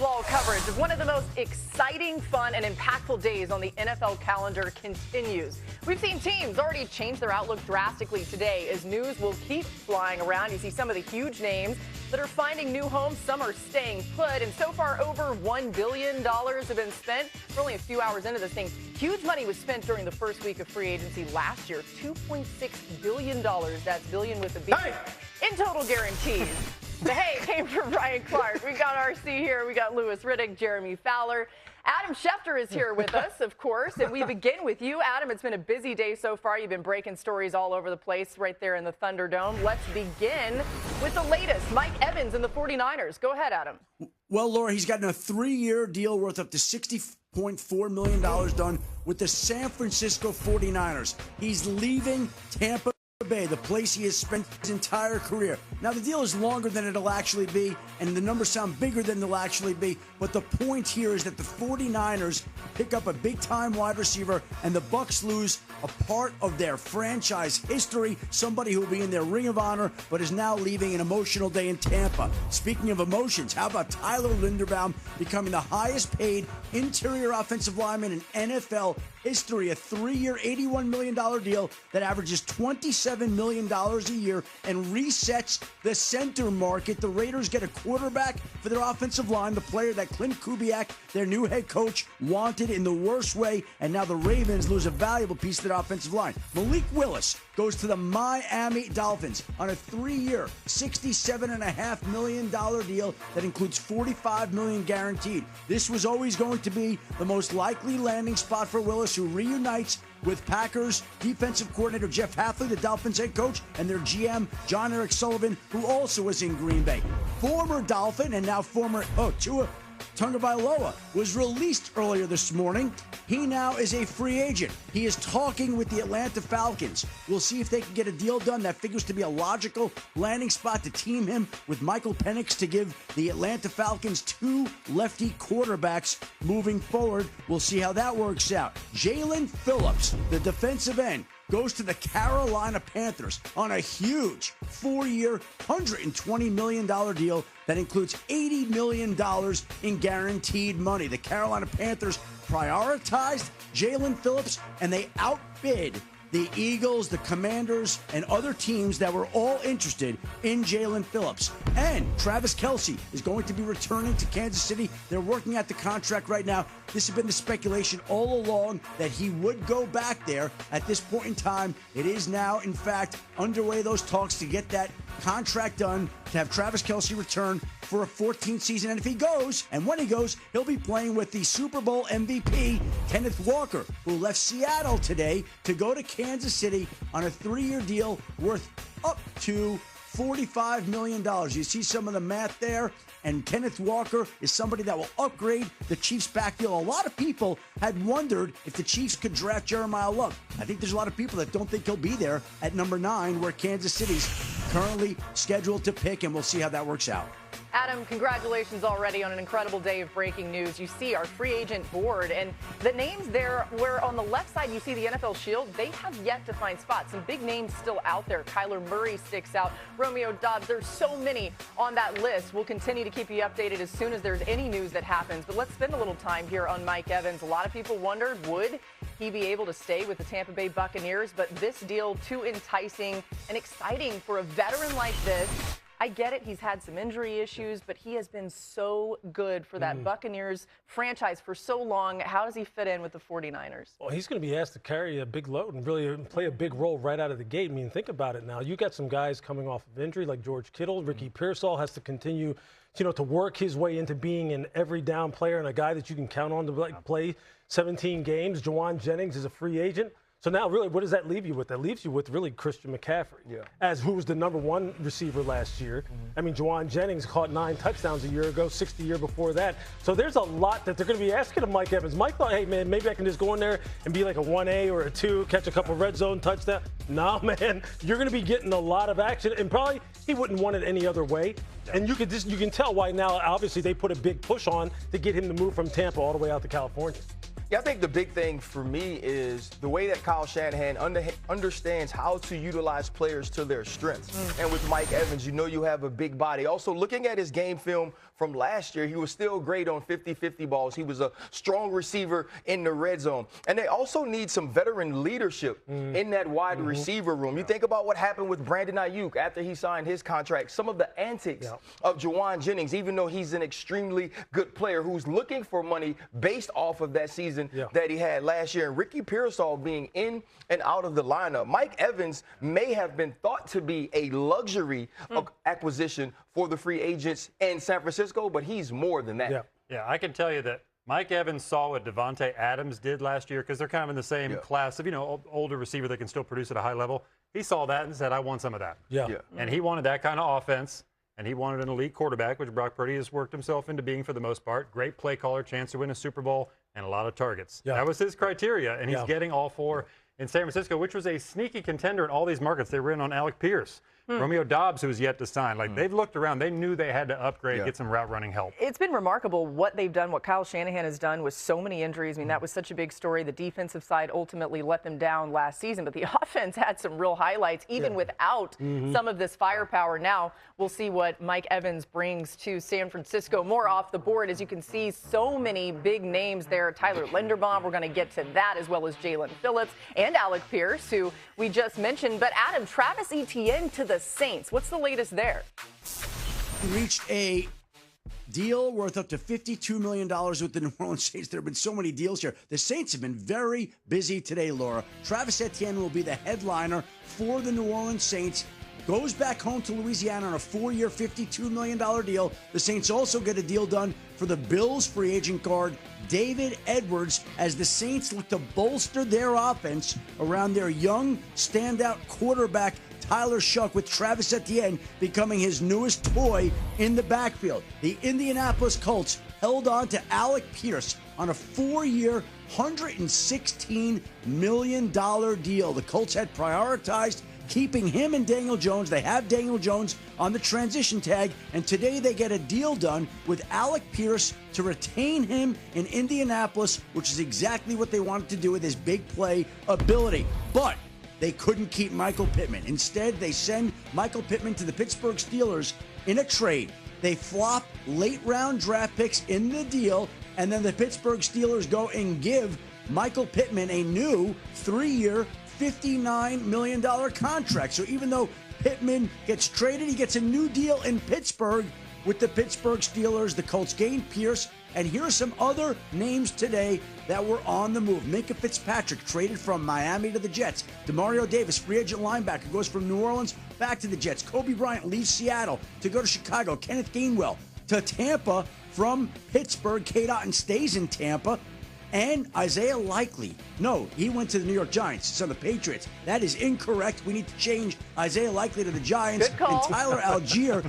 wall-to-wall coverage of one of the most exciting, fun, and impactful days on the NFL calendar continues. We've seen teams already change their outlook drastically today as news will keep flying around. You see some of the huge names that are finding new homes. Some are staying put, and so far over $1 billion have been spent. We're only a few hours into this thing. Huge money was spent during the first week of free agency last year, $2.6 billion. That's billion with a B. Hey! In total guarantees. The hay came from Ryan Clark. We got RC here. We got Lewis Riddick, Jeremy Fowler. Adam Schefter is here with us, of course. And we begin with you, Adam. It's been a busy day so far. You've been breaking stories all over the place right there in the Thunderdome. Let's begin with the latest. Mike Evans and the 49ers. Go ahead, Adam. Well, Laura, he's gotten a 3-year deal worth up to $60.4 million done with the San Francisco 49ers. He's leaving Tampa Bay, the place he has spent his entire career. Now, the deal is longer than it'll actually be, and the numbers sound bigger than they'll actually be, but the point here is that the 49ers pick up a big-time wide receiver, and the Bucs lose a part of their franchise history, somebody who will be in their ring of honor, but is now leaving an emotional day in Tampa. Speaking of emotions, how about Tyler Linderbaum becoming the highest-paid interior offensive lineman in NFL history, a 3-year, $81 million deal that averages $27 million a year and resets the center market. The Raiders get a quarterback for their offensive line, the player that Clint Kubiak, their new head coach, wanted in the worst way, and now the Ravens lose a valuable piece of their offensive line. Malik Willis goes to the Miami Dolphins on a 3-year, $67.5 million deal that includes $45 million guaranteed. This was always going to be the most likely landing spot for Willis, who reunites with Packers defensive coordinator Jeff Hafley, the Dolphins head coach, and their GM, John Eric Sullivan, who also was in Green Bay. Former Dolphin and now former Tua Tagovailoa was released earlier this morning. He now is a free agent. He is talking with the Atlanta Falcons. We'll see if they can get a deal done. That figures to be a logical landing spot to team him with Michael Penix to give the Atlanta Falcons 2 lefty quarterbacks moving forward. We'll see how that works out. Jalen Phillips, the defensive end, goes to the Carolina Panthers on a huge 4-year, $120 million deal that includes $80 million in guaranteed money. The Carolina Panthers prioritized Jalen Phillips, and they outbid the Eagles, the Commanders, and other teams that were all interested in Jalen Phillips. And Travis Kelce is going to be returning to Kansas City. They're working out the contract right now. This has been the speculation all along that he would go back there. At this point in time, it is now, in fact, underway, those talks to get that contract done, to have Travis Kelce return for a 14th season. And if he goes, and when he goes, he'll be playing with the Super Bowl MVP, Kenneth Walker, who left Seattle today to go to Kansas City on a 3-year deal worth up to $45 million. You see some of the math there, and Kenneth Walker is somebody that will upgrade the Chiefs' backfield. A lot of people had wondered if the Chiefs could draft Jeremiah Love. I think there's a lot of people that don't think he'll be there at number 9, where Kansas City's currently scheduled to pick, and we'll see how that works out. Adam, congratulations already on an incredible day of breaking news. You see our free agent board, and the names there, where on the left side you see the NFL Shield, they have yet to find spots. Some big names still out there. Kyler Murray sticks out. Romeo Doubs. There's so many on that list. We'll continue to keep you updated as soon as there's any news that happens. But let's spend a little time here on Mike Evans. A lot of people wondered, would he be able to stay with the Tampa Bay Buccaneers? But this deal, too enticing and exciting for a veteran like this. I get it. He's had some injury issues, but he has been so good for that Buccaneers franchise for so long. How does he fit in with the 49ers? Well, he's going to be asked to carry a big load and really play a big role right out of the gate. I mean, think about it now. You got some guys coming off of injury like George Kittle. Ricky Pearsall has to continue, to work his way into being an every down player and a guy that you can count on to play 17 games. Jawan Jennings is a free agent. So now, really, what does that leave you with? That leaves you with really Christian McCaffrey, as who was the #1 receiver last year. I mean, Jawan Jennings caught 9 touchdowns a year ago, 6 the year before that. So there's a lot that they're going to be asking of Mike Evans. Mike thought, hey, man, maybe I can just go in there and be like a 1A or a 2, catch a couple red zone touchdowns. No, man, you're going to be getting a lot of action, and probably he wouldn't want it any other way. And you can tell why now, obviously, they put a big push on to get him to move from Tampa all the way out to California. Yeah, I think the big thing for me is the way that Kyle Shanahan understands how to utilize players to their strengths. And with Mike Evans, you know you have a big body. Also, looking at his game film from last year, he was still great on 50-50 balls. He was a strong receiver in the red zone. And they also need some veteran leadership in that wide receiver room. You think about what happened with Brandon Ayuk after he signed his contract, some of the antics of Juwan Jennings, even though he's an extremely good player who's looking for money based off of that season that he had last year, and Ricky Pearsall being in and out of the lineup. Mike Evans may have been thought to be a luxury acquisition for the free agents in San Francisco, but he's more than that. Yeah, I can tell you that Mike Evans saw what Devontae Adams did last year, because they're kind of in the same class of, older receiver that can still produce at a high level. He saw that and said, I want some of that. And he wanted that kind of offense. And he wanted an elite quarterback, which Brock Purdy has worked himself into being for the most part. Great play caller, chance to win a Super Bowl, and a lot of targets. That was his criteria, and he's getting all four in San Francisco, which was a sneaky contender in all these markets. They were in on Alec Pierce. Romeo Dobbs, who's yet to sign. Like, they've looked around. They knew they had to upgrade, get some route running help. It's been remarkable what they've done, what Kyle Shanahan has done with so many injuries. I mean, that was such a big story. The defensive side ultimately let them down last season, but the offense had some real highlights, even without some of this firepower. Now, we'll see what Mike Evans brings to San Francisco. More off the board, as you can see, so many big names there. Tyler Linderbaum, we're going to get to that, as well as Jalen Phillips and Alec Pierce, who we just mentioned. But Adam, Travis Etienne to the Saints. What's the latest there? He reached a deal worth up to $52 million with the New Orleans Saints. There have been so many deals here. The Saints have been very busy today, Laura. Travis Etienne will be the headliner for the New Orleans Saints. Goes back home to Louisiana on a 4-year, $52 million deal. The Saints also get a deal done for the Bills free agent guard, David Edwards, as the Saints look to bolster their offense around their young, standout quarterback, Tyler Shuck, with Travis Etienne becoming his newest toy in the backfield. The Indianapolis Colts held on to Alec Pierce on a 4-year, $116 million deal. The Colts had prioritized keeping him and Daniel Jones. They have Daniel Jones on the transition tag, and today they get a deal done with Alec Pierce to retain him in Indianapolis, which is exactly what they wanted to do with his big play ability. But they couldn't keep Michael Pittman. Instead, they send Michael Pittman to the Pittsburgh Steelers in a trade. They flop late-round draft picks in the deal, and then the Pittsburgh Steelers go and give Michael Pittman a new 3-year, $59 million contract. So even though Pittman gets traded, he gets a new deal in Pittsburgh with the Pittsburgh Steelers. The Colts gain Pierce. And here are some other names today that were on the move. Minkah Fitzpatrick traded from Miami to the Jets. Demario Davis, free agent linebacker, goes from New Orleans back to the Jets. Kobe Bryant leaves Seattle to go to Chicago. Kenneth Gainwell to Tampa from Pittsburgh. Kate Otten stays in Tampa. And Isaiah Likely. No, he went to the New York Giants. It's on the Patriots. That is incorrect. We need to change Isaiah Likely to the Giants. Good call. And Tyler Algier